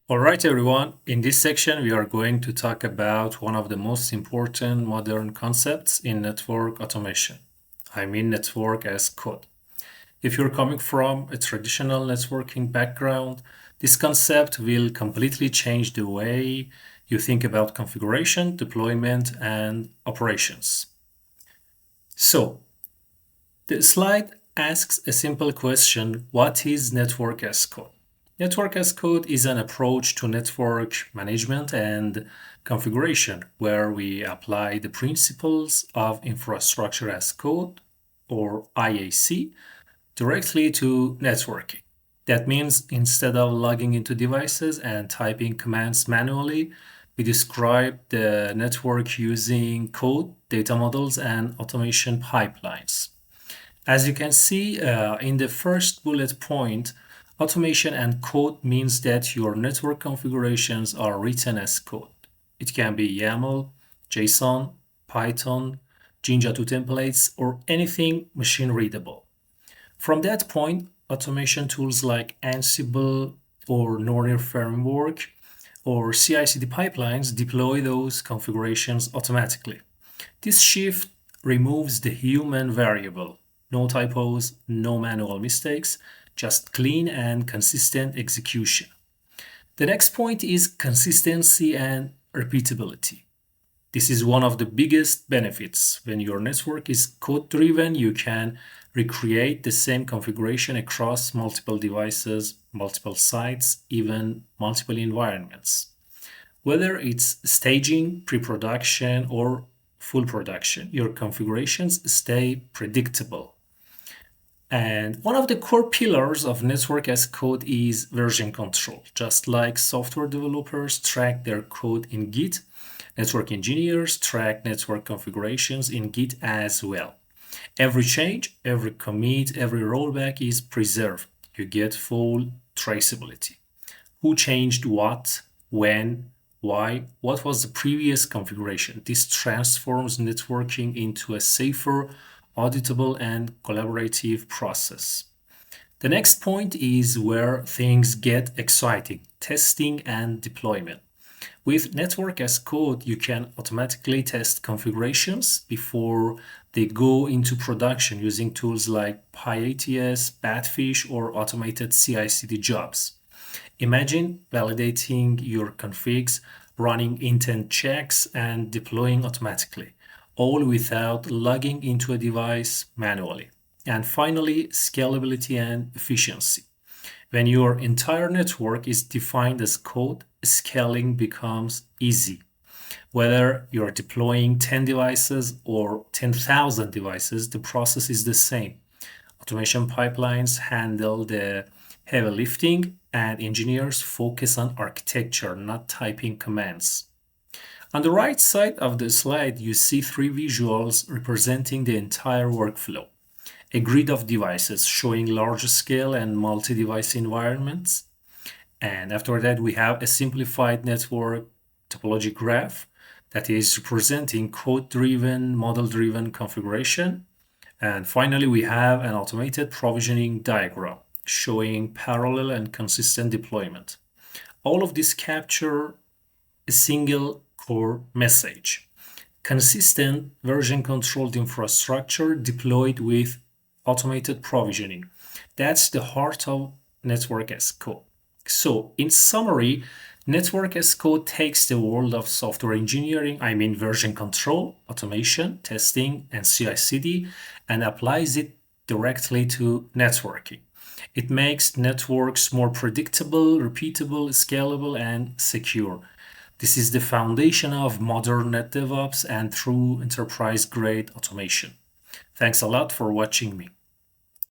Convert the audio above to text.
All right, everyone. In this section, we are going to talk about one of the most important modern concepts in network automation. I mean, network as code. If you're coming from a traditional networking background, this concept will completely change the way you think about configuration, deployment, and operations. So, the slide asks a simple question: what is network as code? Network as code is an approach to network management and configuration where we apply the principles of infrastructure as code, or IAC, directly to networking. That means instead of logging into devices and typing commands manually, we describe the network using code, data models, and automation pipelines. As you can see in the first bullet point, automation and code means that your network configurations are written as code. It can be YAML, JSON, Python, Jinja 2 templates, or anything machine readable. From that point, automation tools like Ansible or Nornir framework or CI/CD pipelines deploy those configurations automatically. This shift removes the human variable. No typos, no manual mistakes, just clean and consistent execution. The next point is consistency and repeatability. This is one of the biggest benefits. When your network is code driven, you can recreate the same configuration across multiple devices, multiple sites, even multiple environments. Whether it's staging, pre production, or full production, your configurations stay predictable. And one of the core pillars of network as code is version control. Just like software developers track their code in Git, network engineers track network configurations in Git as well. Every change, every commit, every rollback is preserved. You get full traceability. Who changed what, when, why, what was the previous configuration? This transforms networking into a safer, auditable, and collaborative process. The next point is where things get exciting: testing and deployment. With network as code, you can automatically test configurations before they go into production using tools like PyATS, Batfish, or automated CI/CD jobs. Imagine validating your configs, running intent checks, and deploying automatically, all without logging into a device manually. And finally, scalability and efficiency. When your entire network is defined as code, scaling becomes easy. Whether you're deploying 10 devices or 10,000 devices, the process is the same. Automation pipelines handle the heavy lifting, and engineers focus on architecture, not typing commands. On the right side of the slide, you see three visuals representing the entire workflow: a grid of devices showing large scale and multi-device environments. And after that, we have a simplified network topology graph that is representing code-driven, model-driven configuration. And finally, we have an automated provisioning diagram showing parallel and consistent deployment. All of this capture a single core message: consistent version controlled infrastructure deployed with automated provisioning. That's the heart of network as code. So, in summary, network as code takes the world of software engineering, I mean version control, automation, testing, and CI/CD, and applies it directly to networking. It makes networks more predictable, repeatable, scalable, and secure. This is the foundation of modern NetDevOps and true enterprise grade automation. Thanks a lot for watching me.